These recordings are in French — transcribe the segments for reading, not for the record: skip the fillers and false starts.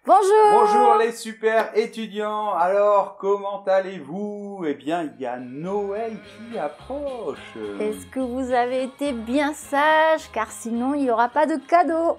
Bonjour! Bonjour les super étudiants, alors comment allez-vous? Eh bien, il y a Noël qui approche. Est-ce que vous avez été bien sage, car sinon il n'y aura pas de cadeau?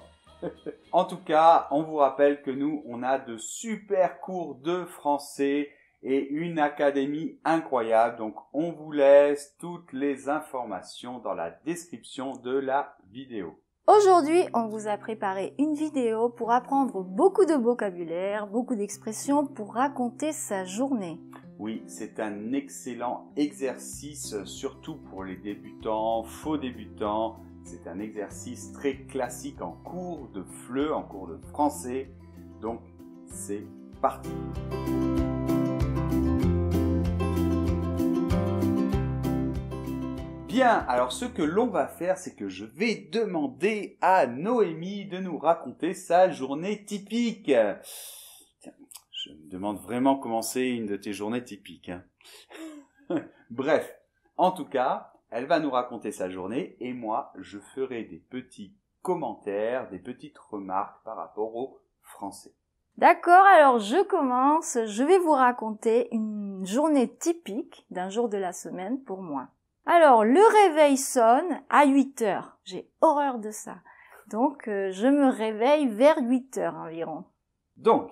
En tout cas, on vous rappelle que nous, on a de super cours de français et une académie incroyable. Donc, on vous laisse toutes les informations dans la description de la vidéo. Aujourd'hui, on vous a préparé une vidéo pour apprendre beaucoup de vocabulaire, beaucoup d'expressions pour raconter sa journée. Oui, c'est un excellent exercice, surtout pour les débutants, faux débutants. C'est un exercice très classique en cours de FLE, en cours de français. Donc, c'est parti. Bien, alors ce que l'on va faire, c'est que je vais demander à Noémie de nous raconter sa journée typique. Tiens, je me demande vraiment comment c'est une de tes journées typiques. Bref, en tout cas, elle va nous raconter sa journée et moi, je ferai des petits commentaires, des petites remarques par rapport au français. D'accord, alors je commence. Je vais vous raconter une journée typique d'un jour de la semaine pour moi. Alors, le réveil sonne à 8 heures. J'ai horreur de ça. Donc, je me réveille vers 8 heures environ. Donc,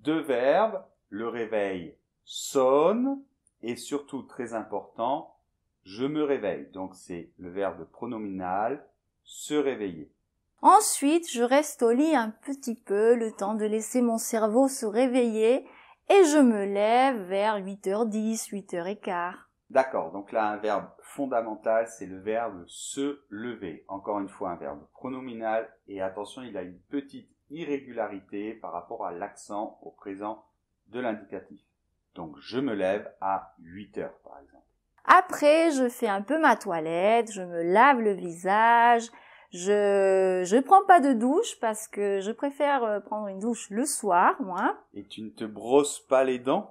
deux verbes, le réveil sonne et surtout très important, je me réveille. Donc, c'est le verbe pronominal se réveiller. Ensuite, je reste au lit un petit peu, le temps de laisser mon cerveau se réveiller et je me lève vers 8h10, 8h15. D'accord, donc là, un verbe fondamental, c'est le verbe se lever. Encore une fois, un verbe pronominal. Et attention, il a une petite irrégularité par rapport à l'accent au présent de l'indicatif. Donc, je me lève à 8 heures, par exemple. Après, je fais un peu ma toilette, je me lave le visage. Je prends pas de douche parce que je préfère prendre une douche le soir, moi. Et tu ne te brosses pas les dents?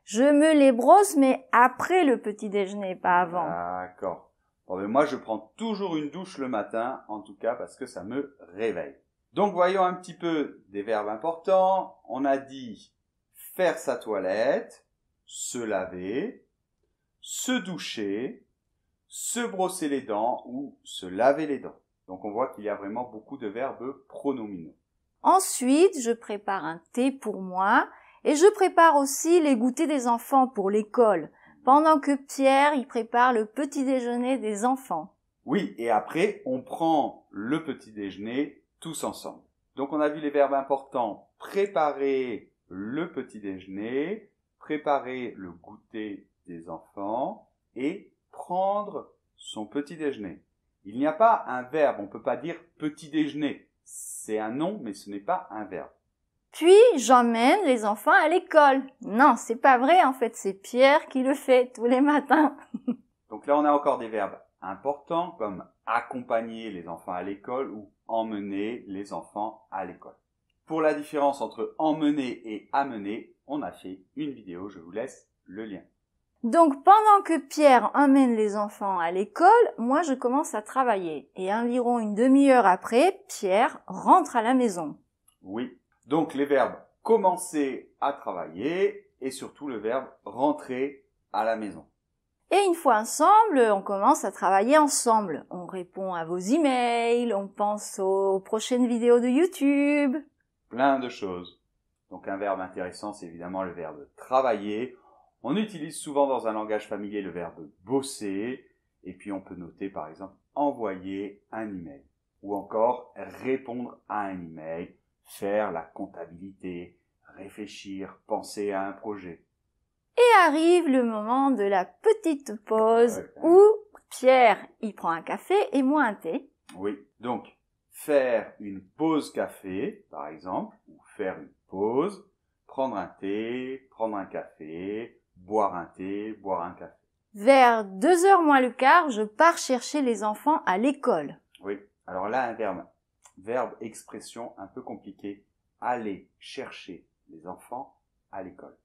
Je me les brosse, mais après le petit déjeuner, pas avant. D'accord. Bon, mais moi, je prends toujours une douche le matin, en tout cas parce que ça me réveille. Donc, voyons un petit peu des verbes importants. On a dit faire sa toilette, se laver, se doucher, se brosser les dents ou se laver les dents. Donc, on voit qu'il y a vraiment beaucoup de verbes pronominaux. Ensuite, je prépare un thé pour moi. Et je prépare aussi les goûters des enfants pour l'école, pendant que Pierre y prépare le petit déjeuner des enfants. Oui, et après, on prend le petit déjeuner tous ensemble. Donc, on a vu les verbes importants. Préparer le petit déjeuner, préparer le goûter des enfants et prendre son petit déjeuner. Il n'y a pas un verbe, on ne peut pas dire petit déjeuner. C'est un nom, mais ce n'est pas un verbe. Puis, j'emmène les enfants à l'école. Non, c'est pas vrai, en fait, c'est Pierre qui le fait tous les matins. Donc là, on a encore des verbes importants comme accompagner les enfants à l'école ou emmener les enfants à l'école. Pour la différence entre emmener et amener, on a fait une vidéo, je vous laisse le lien. Donc, pendant que Pierre emmène les enfants à l'école, moi, je commence à travailler. Et environ une demi-heure après, Pierre rentre à la maison. Oui. Donc, les verbes commencer à travailler et surtout le verbe rentrer à la maison. Et une fois ensemble, on commence à travailler ensemble. On répond à vos emails, on pense aux prochaines vidéos de YouTube. Plein de choses. Donc, un verbe intéressant, c'est évidemment le verbe travailler. On utilise souvent dans un langage familier le verbe bosser. Et puis, on peut noter, par exemple, envoyer un email. Ou encore, répondre à un email. Faire la comptabilité, réfléchir, penser à un projet. Et arrive le moment de la petite pause où Pierre y prend un café et moi un thé. Oui, donc faire une pause café, par exemple, ou faire une pause, prendre un thé, prendre un café, boire un thé, boire un café. Vers 2h moins le quart, je pars chercher les enfants à l'école. Oui, alors là, un verbe expression un peu compliqué, aller chercher les enfants à l'école.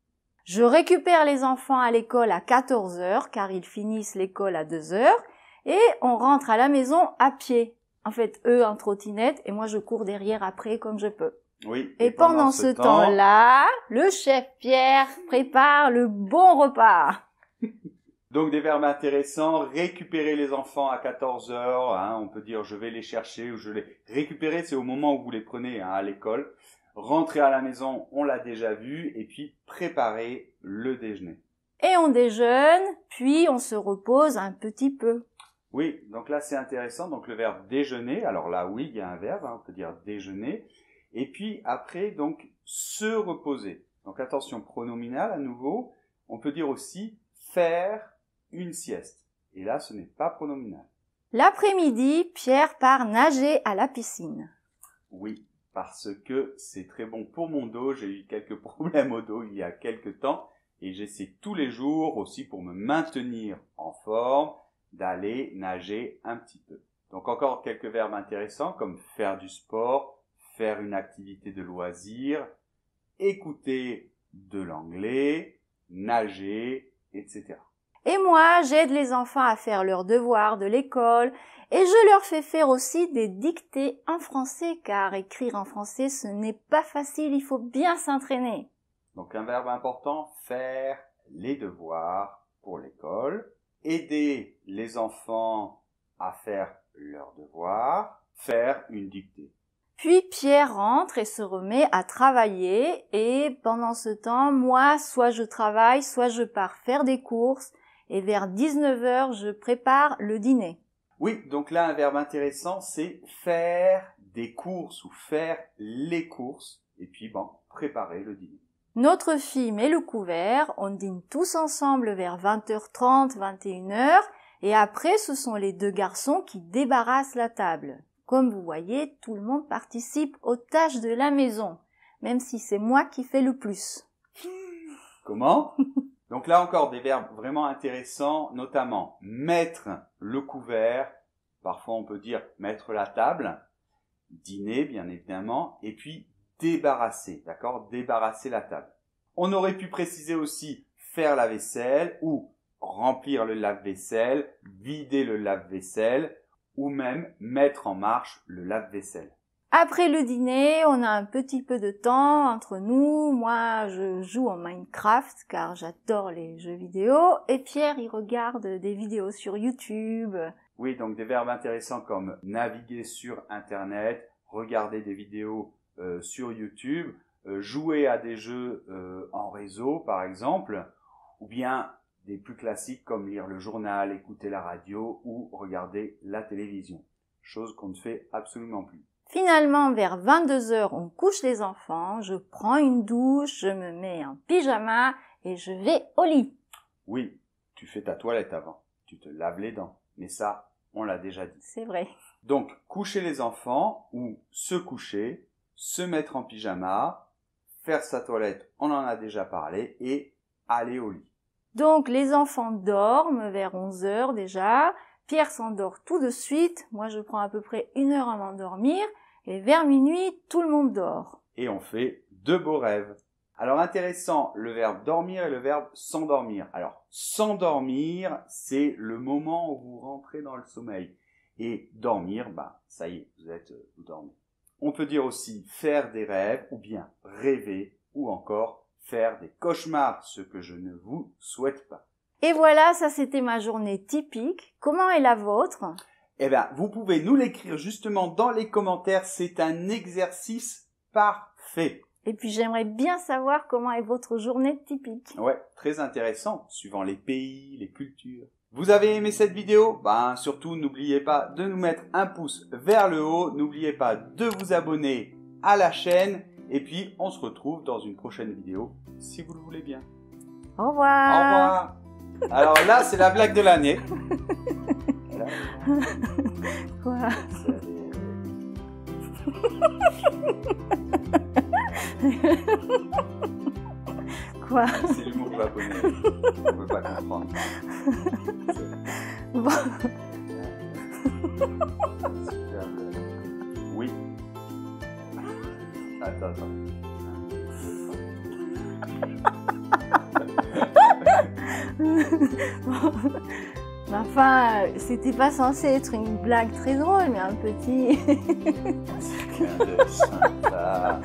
Je récupère les enfants à l'école à 14h car ils finissent l'école à 2h et on rentre à la maison à pied. En fait, eux en trottinette et moi je cours derrière après comme je peux. Oui. Et pendant ce temps-là, le chef Pierre prépare le bon repas. Donc des verbes intéressants, récupérer les enfants à 14 heures, hein, on peut dire je vais les chercher ou je les récupérer, c'est au moment où vous les prenez à l'école. Rentrer à la maison, on l'a déjà vu, et puis préparer le déjeuner. Et on déjeune, puis on se repose un petit peu. Oui, donc là c'est intéressant, donc le verbe déjeuner, alors là oui, il y a un verbe, hein, on peut dire déjeuner, et puis après donc se reposer. Donc attention, pronominal à nouveau, on peut dire aussi faire une sieste. Et là, ce n'est pas pronominal. L'après-midi, Pierre part nager à la piscine. Oui, parce que c'est très bon pour mon dos. J'ai eu quelques problèmes au dos il y a quelques temps et j'essaie tous les jours aussi pour me maintenir en forme d'aller nager un petit peu. Donc encore quelques verbes intéressants comme faire du sport, faire une activité de loisir, écouter de l'anglais, nager, etc. Et moi, j'aide les enfants à faire leurs devoirs de l'école et je leur fais faire aussi des dictées en français car écrire en français, ce n'est pas facile, il faut bien s'entraîner. Donc un verbe important, faire les devoirs pour l'école, aider les enfants à faire leurs devoirs, faire une dictée. Puis Pierre rentre et se remet à travailler et pendant ce temps, moi, soit je travaille, soit je pars faire des courses. Et vers 19h, je prépare le dîner. Oui, donc là, un verbe intéressant, c'est faire des courses ou faire les courses. Et puis, préparer le dîner. Notre fille met le couvert, on dîne tous ensemble vers 20h30, 21h. Et après, ce sont les deux garçons qui débarrassent la table. Comme vous voyez, tout le monde participe aux tâches de la maison, même si c'est moi qui fais le plus. Comment ? Donc là encore des verbes vraiment intéressants, notamment mettre le couvert, parfois on peut dire mettre la table, dîner bien évidemment, et puis débarrasser, d'accord ? Débarrasser la table. On aurait pu préciser aussi faire la vaisselle ou remplir le lave-vaisselle, vider le lave-vaisselle ou même mettre en marche le lave-vaisselle. Après le dîner, on a un petit peu de temps entre nous. Moi, je joue en Minecraft car j'adore les jeux vidéo. Et Pierre, il regarde des vidéos sur YouTube. Oui, donc des verbes intéressants comme naviguer sur Internet, regarder des vidéos sur YouTube, jouer à des jeux en réseau par exemple, ou bien des plus classiques comme lire le journal, écouter la radio ou regarder la télévision. Chose qu'on ne fait absolument plus. Finalement, vers 22h, on couche les enfants, je prends une douche, je me mets en pyjama et je vais au lit. Oui, tu fais ta toilette avant, tu te laves les dents, mais ça, on l'a déjà dit. C'est vrai. Donc, coucher les enfants ou se coucher, se mettre en pyjama, faire sa toilette, on en a déjà parlé, et aller au lit. Donc, les enfants dorment vers 11h déjà. Pierre s'endort tout de suite. Moi, je prends à peu près 1 heure à m'endormir. Et vers minuit, tout le monde dort. Et on fait de beaux rêves. Alors, intéressant, le verbe dormir et le verbe s'endormir. Alors, s'endormir, c'est le moment où vous rentrez dans le sommeil. Et dormir, ça y est, vous dormez. On peut dire aussi faire des rêves, ou bien rêver, ou encore faire des cauchemars, ce que je ne vous souhaite pas. Et voilà, ça c'était ma journée typique. Comment est la vôtre ? Eh bien, vous pouvez nous l'écrire justement dans les commentaires. C'est un exercice parfait. Et puis j'aimerais bien savoir comment est votre journée typique. Ouais, très intéressant, suivant les pays, les cultures. Vous avez aimé cette vidéo ? Surtout, n'oubliez pas de nous mettre un pouce vers le haut. N'oubliez pas de vous abonner à la chaîne. Et puis, on se retrouve dans une prochaine vidéo, si vous le voulez bien. Au revoir. Au revoir. Alors là, c'est la blague de l'année. Quoi ? Quoi ? C'est l'humour japonais. On ne peut pas comprendre. Bon. Super blague. Oui. Attends. Enfin, c'était pas censé être une blague très drôle, mais un petit... Clin d'œil sympa.